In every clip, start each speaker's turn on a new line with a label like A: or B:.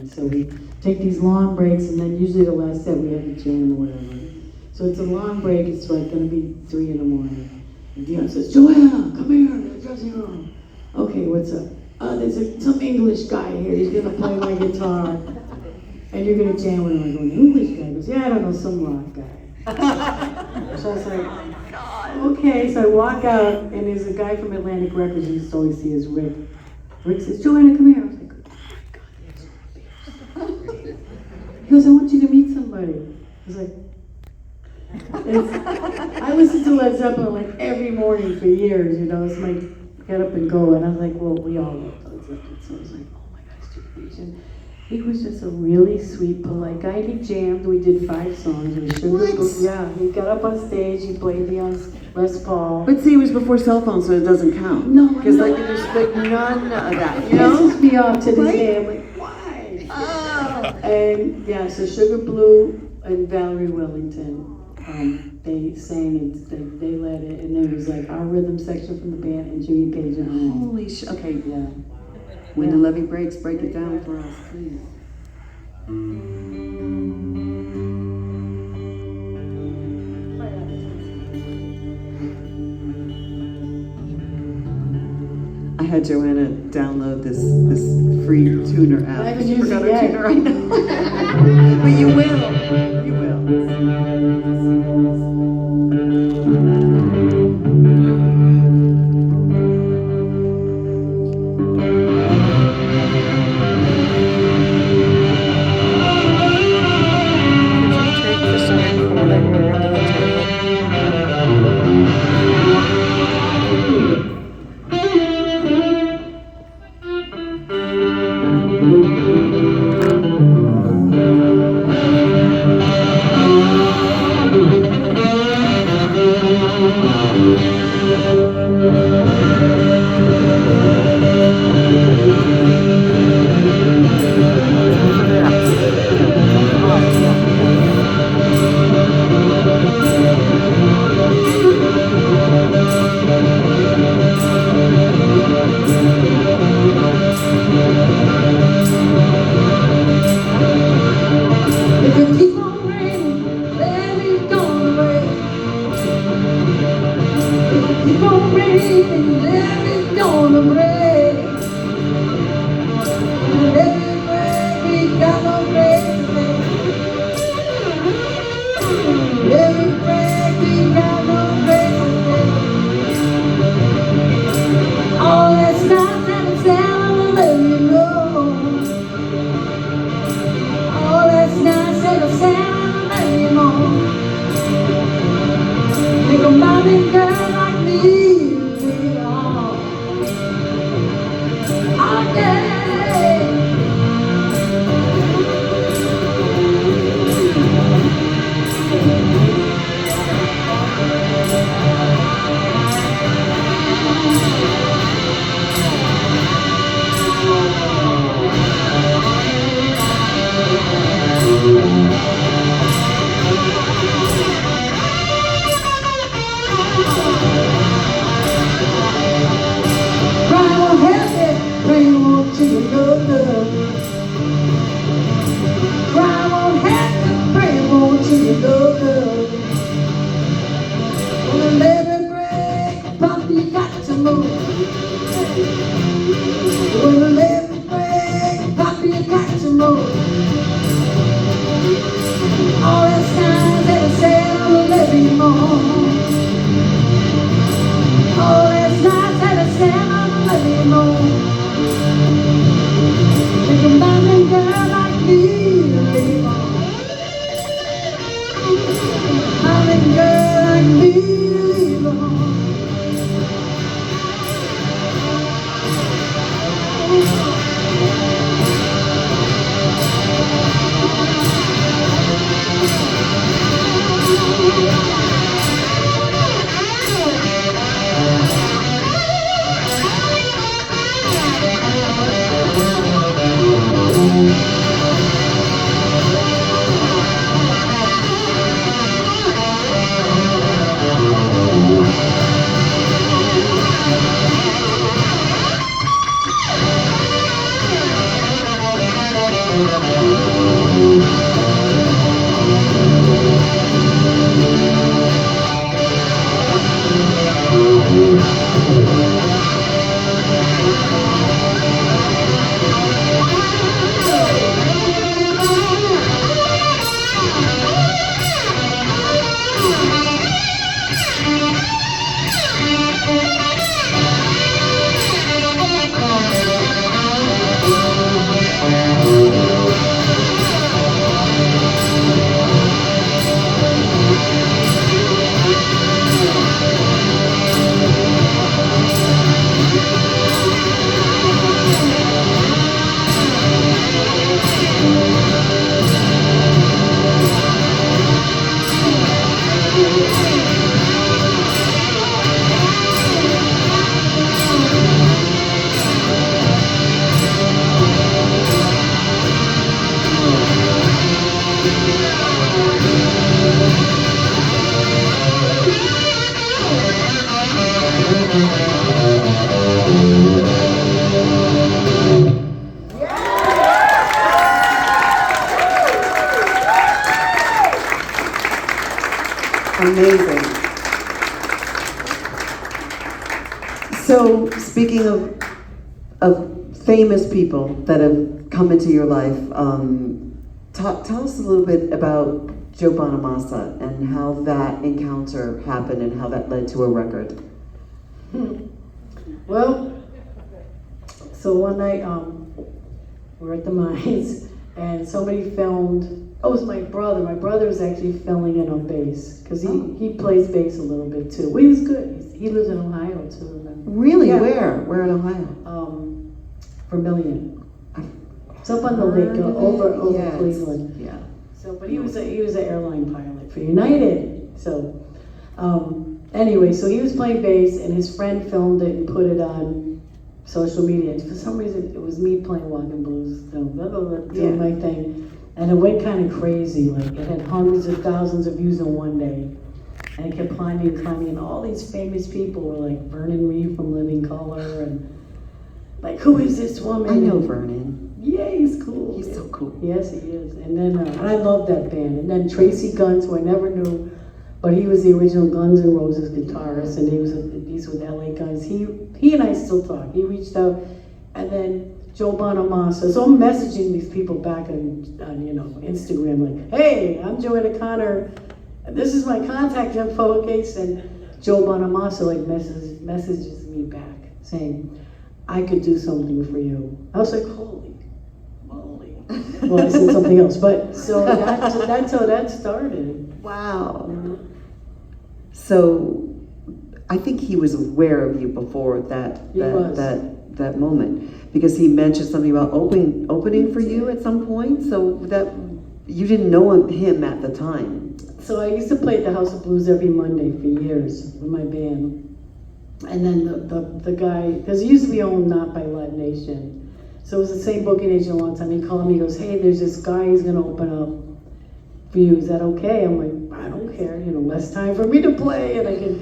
A: So we take these long breaks, and then usually the last set we have a jam or whatever. So it's a long break. It's like going to be 3 in the morning. And Dion says, "Joanna, come here to the dressing room." Okay, what's up? There's some English guy here. He's going to play my guitar, and you're going to jam with him. I go, "An English guy?" He goes, "Yeah, I don't know, some rock guy." So I was like, okay. So I walk out, and there's a guy from Atlantic Records. You used to always see as Rick. Rick says, "Joanna, come here." I was like, he goes, "I want you to meet somebody." I was like, I listened to Led Zeppelin like every morning for years, you know, it's like get up and go. And I was like, well, we all love Led Zeppelin. So I was like, oh my gosh, Steve. And he was just a really sweet, polite guy. He jammed. We did 5 songs. And yeah, he got up on stage. He played me on Les Paul.
B: But see, it was before cell phones, so it doesn't count.
A: No,
B: because like there's like none of that. You know,
A: pisses me off to this day. I'm like, why? And yeah, so Sugar Blue and Valerie Wellington. They sang and they led it, and then it was like our rhythm section from the band and Jimmy Page and I.
B: Holy shit! Okay,
A: yeah.
B: When the levee breaks, break it down for us, please. I had Joanna download this free tuner app.
A: I haven't
B: You
A: used
B: forgot
A: it
B: our
A: yet.
B: tuner right now. But you will. You will. Amazing. So, speaking of famous people that have come into your life, tell us a little bit about Joe Bonamassa and how that encounter happened and how that led to a record.
A: Well, so one night we're at the mines and somebody filmed. Oh, it was my brother. My brother was actually filling in on bass because he plays bass a little bit too. Well, he was good. He lives in Ohio too.
B: Really?
A: Yeah.
B: Where? Where in Ohio?
A: Vermilion. It's up on the lake over
B: Yes.
A: Cleveland.
B: Yeah.
A: So, but he was an airline pilot for United. So, anyway, so he was playing bass, and his friend filmed it and put it on social media. And for some reason, it was me playing Walking Blues, doing my thing, and it went kind of crazy. Like it had hundreds of thousands of views in one day, and it kept climbing and climbing. And all these famous people were like Vernon Reeve from Living Color, and like, who is this woman?
B: I know Vernon.
A: Yeah, he's cool.
B: He's so cool.
A: Yes, he is. And then, and I love that band. And then Tracy Guns, who I never knew, but he was the original Guns N' Roses guitarist, and he's with LA Guns. He and I still talk. He reached out, and then Joe Bonamassa. So I'm messaging these people back on Instagram, like, hey, I'm Joanna Connor. This is my contact info, okay? And Joe Bonamassa like messages me back saying, I could do something for you. I was like, holy moly. Well, I said something else, but so that's how that started.
B: Wow. So, I think he was aware of you before that moment, because he mentioned something about opening for you at some point. So that you didn't know him at the time.
A: So I used to play at the House of Blues every Monday for years with my band. And then the guy, because it used to be owned not by Live Nation. So it was the same booking agent a long time. He called me, he goes, hey, there's this guy, he's gonna open up for you. Is that okay? I'm like, I don't care, less time for me to play. And I can,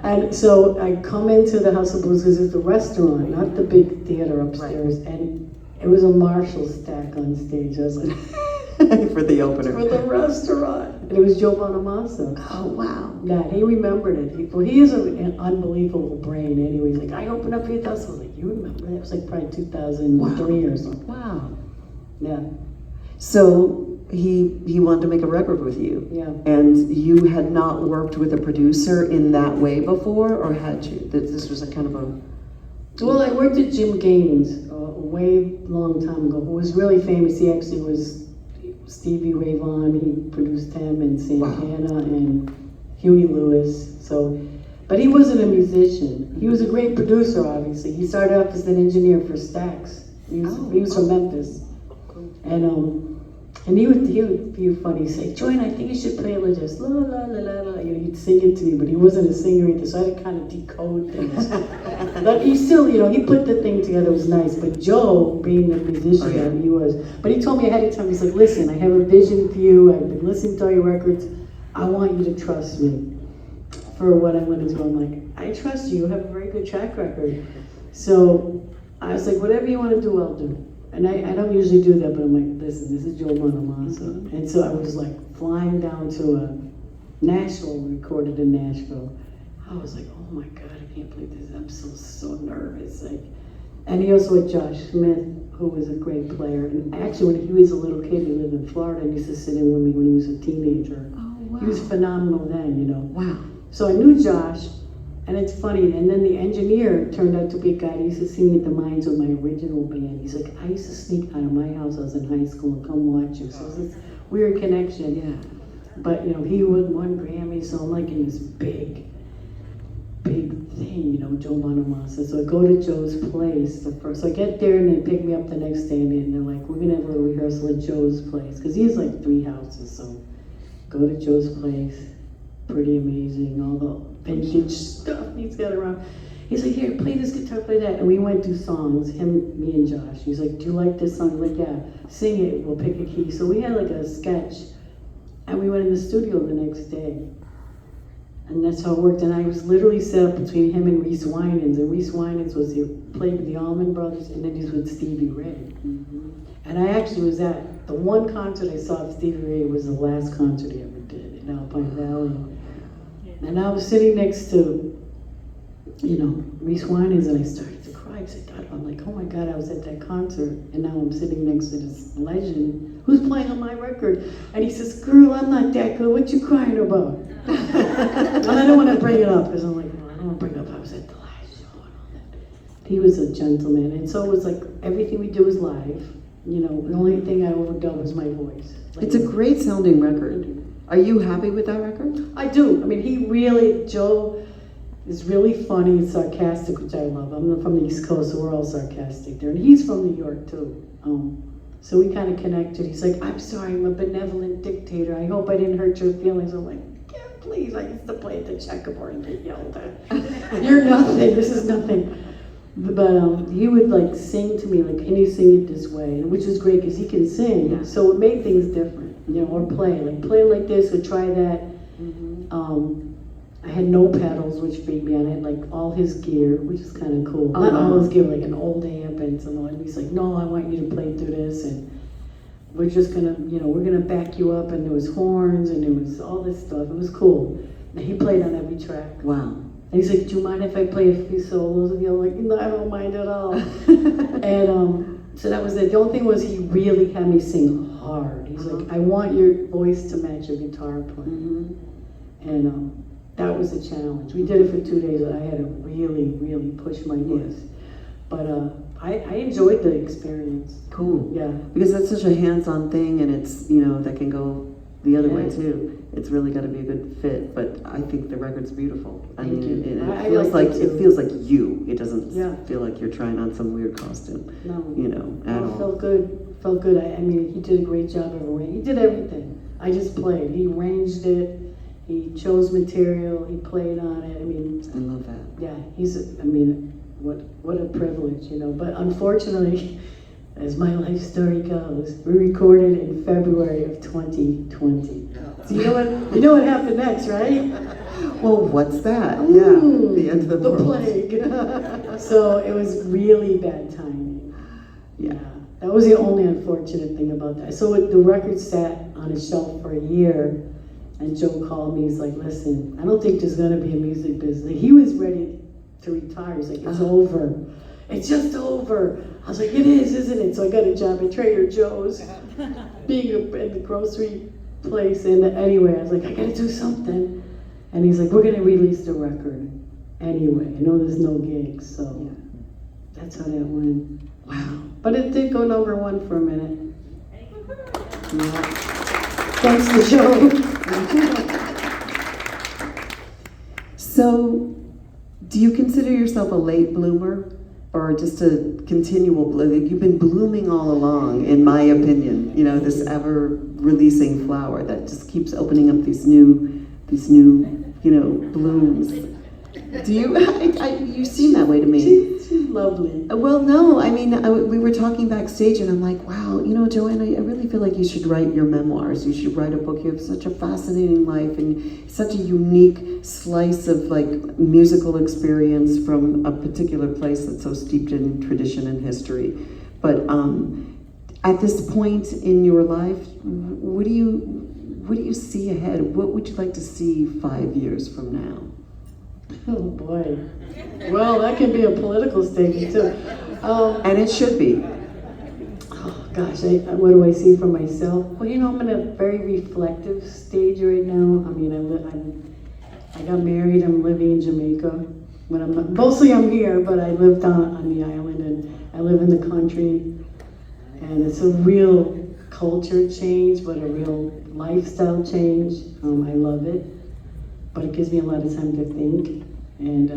A: and so I come into the House of Blues because it's the restaurant, not the big theater upstairs. Right. And it was a Marshall stack on stage. I was like,
B: for the opener.
A: For the restaurant. And it was Joe Bonamassa.
B: Oh, wow.
A: Yeah, he remembered it. He has an unbelievable brain anyway. He's like, I opened up for you. I was like, you remember that? It was like probably 2003 or something.
B: Wow.
A: Yeah.
B: So he wanted to make a record with you.
A: Yeah.
B: And you had not worked with a producer in that way before, or had you? This was a kind of a...
A: Well, I worked with Jim Gaines a way long time ago, who was really famous. He actually was Stevie Ray Vaughan. He produced him, and Santana, and Huey Lewis. So, but he wasn't a musician. He was a great producer, obviously. He started off as an engineer for Stax. He was from Memphis. And he would be funny. He'd say, Joanna, I think you should play it just la la la la la. He'd sing it to me, but he wasn't a singer either, so I had to kind of decode things. But he still, he put the thing together. It was nice. But Joe, being the musician that he was, but he told me ahead of time. He's like, listen, I have a vision for you. I've been listening to all your records. I want you to trust me for what I'm going to do. I'm like, I trust you. You have a very good track record. So I was like, whatever you want to do, I'll do. And I don't usually do that, but I'm like, listen, this is Joe Bonamassa. And so I was like flying down to Nashville, recorded in Nashville. I was like, oh my God, I can't believe this. I'm so nervous. Like, and he also had Josh Smith, who was a great player. And actually, when he was a little kid, he lived in Florida and used to sit in with me when he was a teenager.
B: Oh, wow.
A: He was phenomenal then, you know.
B: Wow.
A: So I knew Josh, and it's funny. And then the engineer turned out to be a guy who used to see me at the Mines with my original band. He's like, I used to sneak out of my house. I was in high school and come watch you. So it was this weird connection.
B: Yeah.
A: But you know, he won Grammy, so I'm like in this big thing, you know, Joe Bonamassa. So I go to Joe's place so I get there and they pick me up the next day and they're like, we're gonna have a rehearsal at Joe's place, because he has like 3 houses. So go to Joe's place, pretty amazing, all the vintage stuff he's got around. He's like, here, play this guitar, play that. And we went through songs, me and Josh. He's like, do you like this song? I'm like, yeah, sing it, we'll pick a key. So we had like a sketch, and we went in the studio the next day. And that's how it worked. And I was literally set up between him and Reese Winans. And Reese Winans played with the Allman Brothers, and then he's with Stevie Ray. Mm-hmm. And I actually was at the one concert I saw of Stevie Ray was the last concert he ever did in Alpine Valley. And I was sitting next to, you know, Reese Winans, and I started to cry because I'm like, oh my God, I was at that concert, and now I'm sitting next to this legend who's playing on my record. And he says, girl, I'm not that good. What you crying about? And I don't want to bring it up because I'm like, well, I don't want to bring it up. I was at the last show and all that. He was a gentleman, and so it was like everything we do is live. You know, the only thing I overdub was my voice. Like,
B: It's a great sounding record. Are you happy with that record?
A: I do. I mean, Joe is really funny and sarcastic, which I love. I'm from the East Coast, so we're all sarcastic there. And he's from New York, too. So we kind of connected. He's like, I'm sorry, I'm a benevolent dictator. I hope I didn't hurt your feelings. I'm like, yeah, please. I used to play at the checkerboard and get yelled at. You're nothing. This is nothing. But he would like sing to me, like, can you sing it this way? Which is great because he can sing.
B: Yeah.
A: So it made things different, you know, or play like this or try that.
B: Mm-hmm.
A: I had no pedals, which freaked me out. I had like all his gear, which is kind of cool.
B: Oh,
A: Not
B: wow.
A: all his gear, like an old amp and some. And he's like, no, I want you to play through this, and we're just gonna, you know, we're gonna back you up. And there was horns and there was all this stuff. It was cool. And he played on every track.
B: Wow.
A: And he's like, do you mind if I play a few solos? And I'm like, no, I don't mind at all. And so that was it. The only thing was he really had me sing hard. He's like, I want your voice to match your guitar playing.
B: Mm-hmm.
A: And that was a challenge. We did it for 2 days, and I had to really, really push my voice. But I enjoyed the experience.
B: Cool.
A: Yeah.
B: Because that's such a hands-on thing, and it's, you know, that can go the other way
A: Yeah.
B: too. It's really got to be a good fit, but I think the record's beautiful. I
A: Thank
B: mean,
A: you.
B: it
A: I
B: feels
A: like
B: like
A: it too.
B: it feels like you. It doesn't
A: Yeah.
B: feel like you're trying on some weird costume.
A: No.
B: You know, at all.
A: It felt good. Felt good. I mean, he did a great job everywhere. He did everything. I just played. He arranged it. He chose material. He played on it. I mean,
B: I love that.
A: yeah. What a privilege, you know. But unfortunately, as my life story goes, we recorded in February of 2020. So you know what happened next, right?
B: Well, what's that?
A: Ooh,
B: Yeah, the end of the world.
A: plague. So it was really bad timing.
B: Yeah.
A: That was the only unfortunate thing about that. So the record sat on a shelf for a year, and Joe called me. He's like, listen, I don't think there's going to be a music business. He was ready to retire. He's like, it's over. It's just over. I was like, it is, isn't it? So I got a job at Trader Joe's, being in the grocery place. And anyway, I was like, I got to do something. And he's like, we're going to release the record anyway. I know there's no gigs, so that's how that went.
B: Wow.
A: But it did go #1 for a minute. Yeah. Thanks to Joe.
B: So, do you consider yourself a late bloomer or just a continual bloom? You've been blooming all along, in my opinion. You know, this ever-releasing flower that just keeps opening up these new, you know, blooms. Do you? You seem that way to me.
A: She's lovely.
B: Well, no, I mean, we were talking backstage, and I'm like, wow, you know, Joanna, I really feel like you should write your memoirs. You should write a book. You have such a fascinating life and such a unique slice of like musical experience from a particular place that's so steeped in tradition and history. But at this point in your life, what do you see ahead? What would you like to see 5 years from now?
A: Oh boy. Well, that can be a political statement too.
B: And it should be.
A: Oh gosh, what do I see for myself? Well, I'm in a very reflective stage right now. I mean, I got married. I'm living in Jamaica. When mostly I'm here, but I live down on the island, and I live in the country. And it's a real culture change, but a real lifestyle change. I love it, but it gives me a lot of time to think, and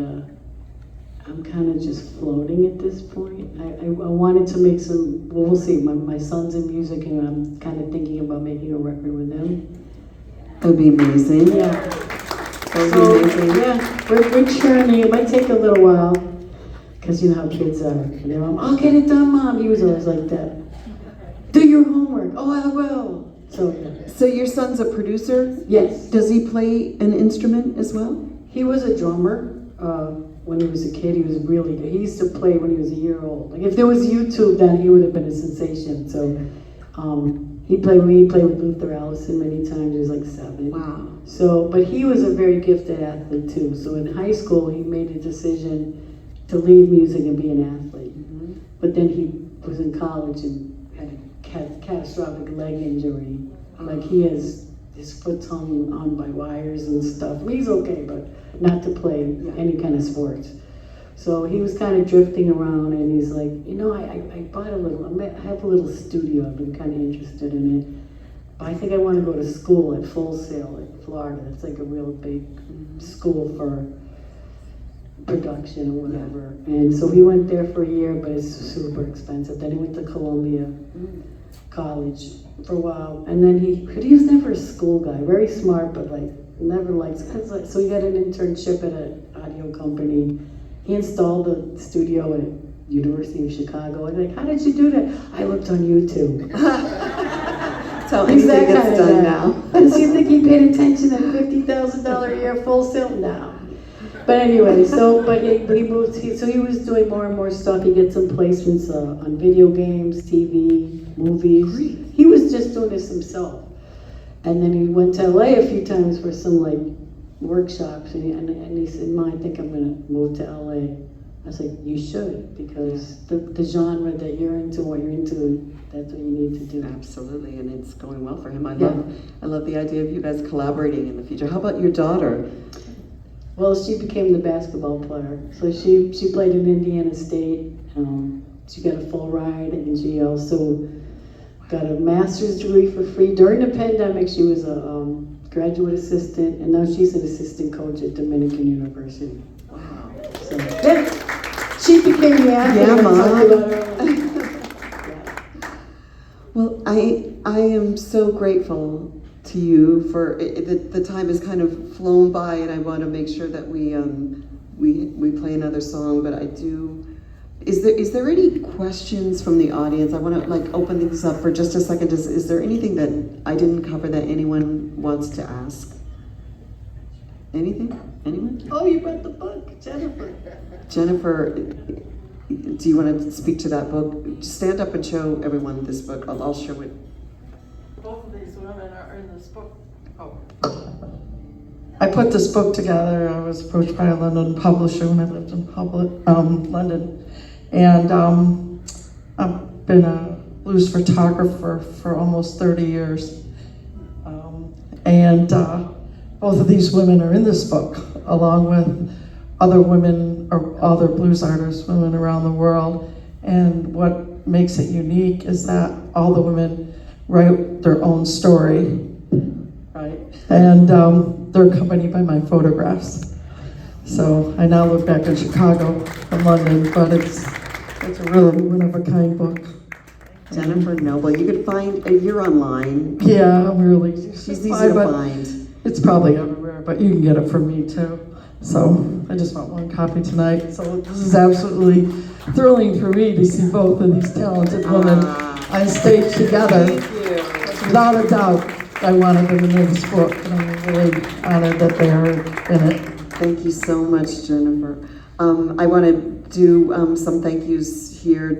A: I'm kind of just floating at this point. I wanted to make some, well, we'll see. My son's in music, and I'm kind of thinking about making a record with him.
B: That would be amazing.
A: Yeah.
B: That would
A: So,
B: be amazing.
A: yeah, we're churning. It might take a little while, because you know how kids are. Their mom, I'll get it done, Mom. He was always like that. Do your homework. Oh, I will. So, yeah.
B: So your son's a producer?
A: Yes.
B: Does he play an instrument as well?
A: He was a drummer. When he was a kid, he was really good. He used to play when he was a year old. Like if there was YouTube, then he would have been a sensation. So he played with Luther Allison many times. He was like 7.
B: Wow.
A: So, but he was a very gifted athlete too. So in high school, he made a decision to leave music and be an athlete. Mm-hmm. But then he was in college and had a catastrophic leg injury. Like he has his foot's hung on by wires and stuff. He's okay, but not to play any kind of sports. So he was kind of drifting around, and he's like, I bought I have a little studio. I've been kind of interested in it. But I think I want to go to school at Full Sail in Florida. It's like a real big school for production or whatever. And so he went there for a year, but it's super expensive. Then he went to Columbia College for a while, and then he was never a school guy. Very smart, but like never liked. So he got an internship at an audio company. He installed the studio at University of Chicago. I'm like, how did you do that? I looked on YouTube.
B: So anything gets done now.
A: Does you think he paid attention at $50,000 a year Full Sail? No. But anyway, but he moved. So he was doing more and more stuff. He gets some placements on video games, TV, movies. He was just doing this himself. And then he went to LA a few times for some like workshops, and he said, "Ma, I think I'm gonna move to LA." I was like, "You should, because the genre that you're into, what you're into, that's what you need to do."
B: Absolutely, and it's going well for him. I love the idea of you guys collaborating in the future. How about your daughter?
A: Well, she became the basketball player. So she played in Indiana State. She got a full ride, and she also got a master's degree for free. During the pandemic, she was a graduate assistant, and now she's an assistant coach at Dominican University.
B: Wow.
A: So she became the athlete.
B: Yeah,
A: I talked about
B: Mom.
A: earlier.
B: Well, I am so grateful to you for the time has kind of flown by, and I want to make sure that we play another song. But I do. Is there any questions from the audience? I want to open things up for just a second. Is there anything that I didn't cover that anyone wants to ask? Anything? Anyone?
A: Oh, you read the book, Jennifer.
B: Jennifer, do you want to speak to that book? Stand up and show everyone this book. I'll show it.
C: Both of these women are in this book. Oh. I put this book together. I was approached by a London publisher when I lived in London. And I've been a blues photographer for almost 30 years. And both of these women are in this book, along with other women or other blues artists, women around the world. And what makes it unique is that all the women write their own story, right? And they're accompanied by my photographs. So I now live back in Chicago from London, but it's a really one-of-a-kind book.
B: Jennifer Noble, you could find, you're online.
C: Yeah, I'm really.
B: She's easy to find.
C: It's probably everywhere, but you can get it from me too. So I just want one copy tonight. So this is absolutely thrilling for me to see both of these talented women on stage together.
B: Thank you.
C: Without a doubt, I wanted them in this book, and I'm really honored that they are in it.
B: Thank you so much, Jennifer. I want to do some thank yous here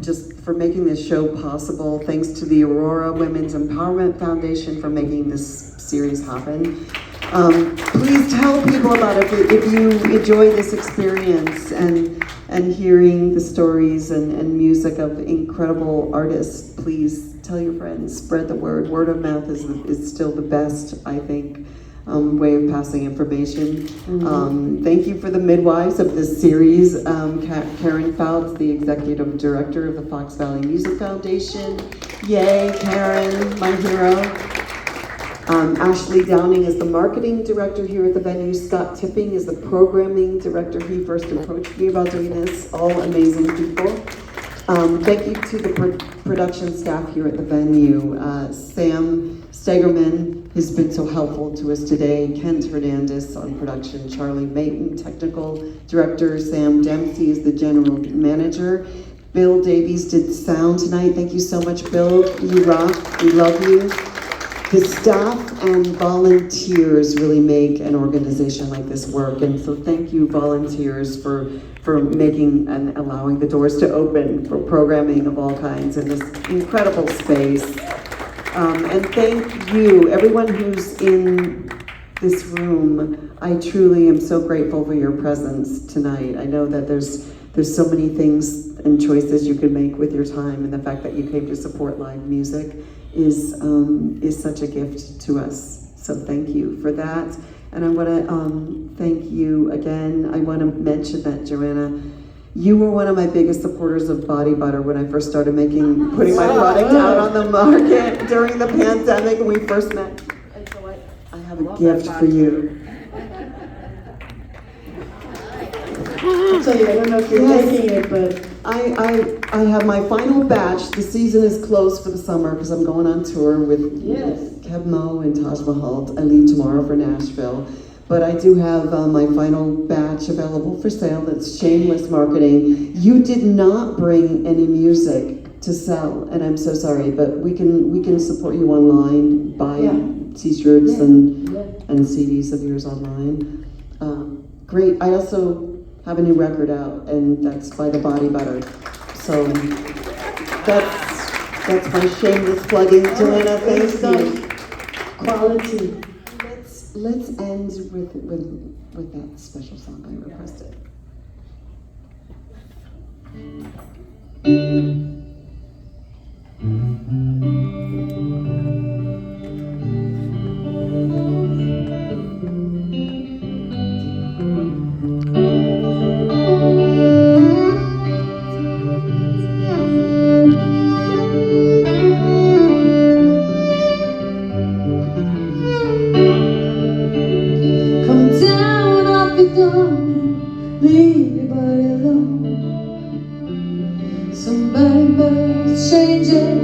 B: just for making this show possible. Thanks to the Aurora Women's Empowerment Foundation for making this series happen. Please tell people about it if you enjoy this experience and hearing the stories and music of incredible artists. Please tell your friends, spread the word. Word of mouth is still the best, I think, way of passing information. Thank you for the midwives of this series. Karen Fouts, the executive director of the Fox Valley Music Foundation. Yay, Karen, my hero. Ashley Downing is the marketing director here at the venue. Scott Tipping is the programming director. He first approached me about doing this. All amazing people. Thank you to the production staff here at the venue. Sam Stegerman has been so helpful to us today. Kent Hernandez on production. Charlie Mayton, technical director. Sam Dempsey is the general manager. Bill Davies did sound tonight. Thank you so much, Bill. You rock. We love you. The staff and volunteers really make an organization like this work, and so thank you, volunteers, for making and allowing the doors to open for programming of all kinds in this incredible space. And thank you, everyone who's in this room. I truly am so grateful for your presence tonight. I know that there's so many things and choices you could make with your time, and the fact that you came to support live music is such a gift to us. So thank you for that. And I want to thank you again. I want to mention that, Joanna, you were one of my biggest supporters of body butter when I first started putting my product out on the market during the pandemic when we first met. And so I have a gift for you.
A: I'll tell you, I don't know if you're taking it, but
B: I have my final batch. The season is closed for the summer because I'm going on tour with Kev Mo and Taj Mahal. I leave tomorrow for Nashville. But I do have my final batch available for sale. That's shameless marketing. You did not bring any music to sell, and I'm so sorry, but we can support you online, buy t-shirts and CDs of yours online. Great. I also have a new record out, and that's by the Body Butter. So that's my shameless plugging, Joanna. Thank you.
A: Quality.
B: Let's end with that special song I requested.
A: Leave your body alone. Somebody must change it.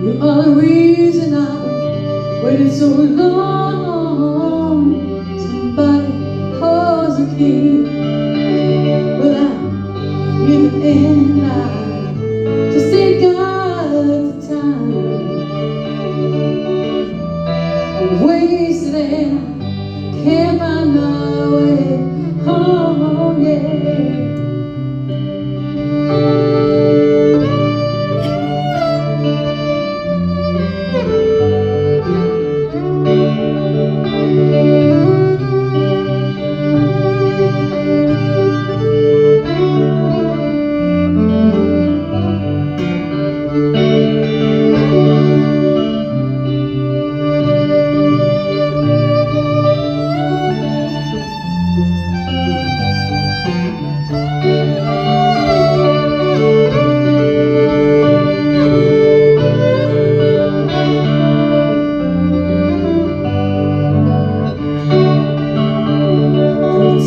A: You are the reason I waited so long. Somebody holds the key without giving in line. Just take God the time. I'm wasted and can't find my way home, yeah.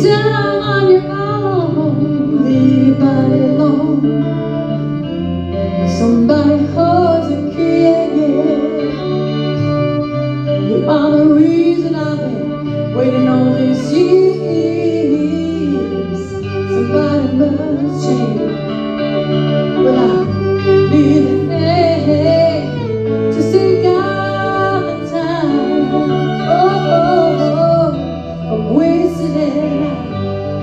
A: Down on your own, leave your body alone. Somebody holds the key, yeah. You are the reason I've been waiting all these years. Somebody must change without leaving. Just take out the time. I'm wasted and I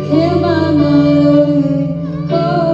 A: can't find my way home.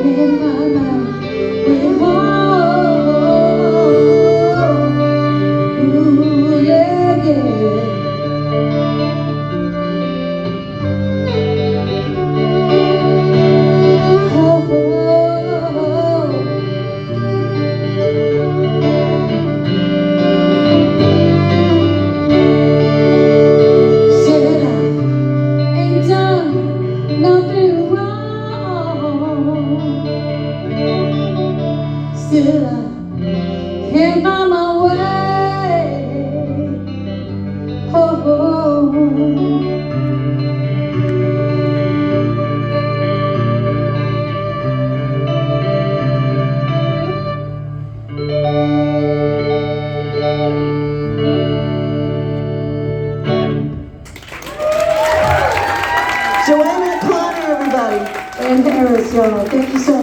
A: in my life with ooh, yeah, yeah. Said I ain't done nothing wrong. Still I can't find my way home.
B: Joanna Connor, everybody.
A: And Harris, y'all. Thank you so much.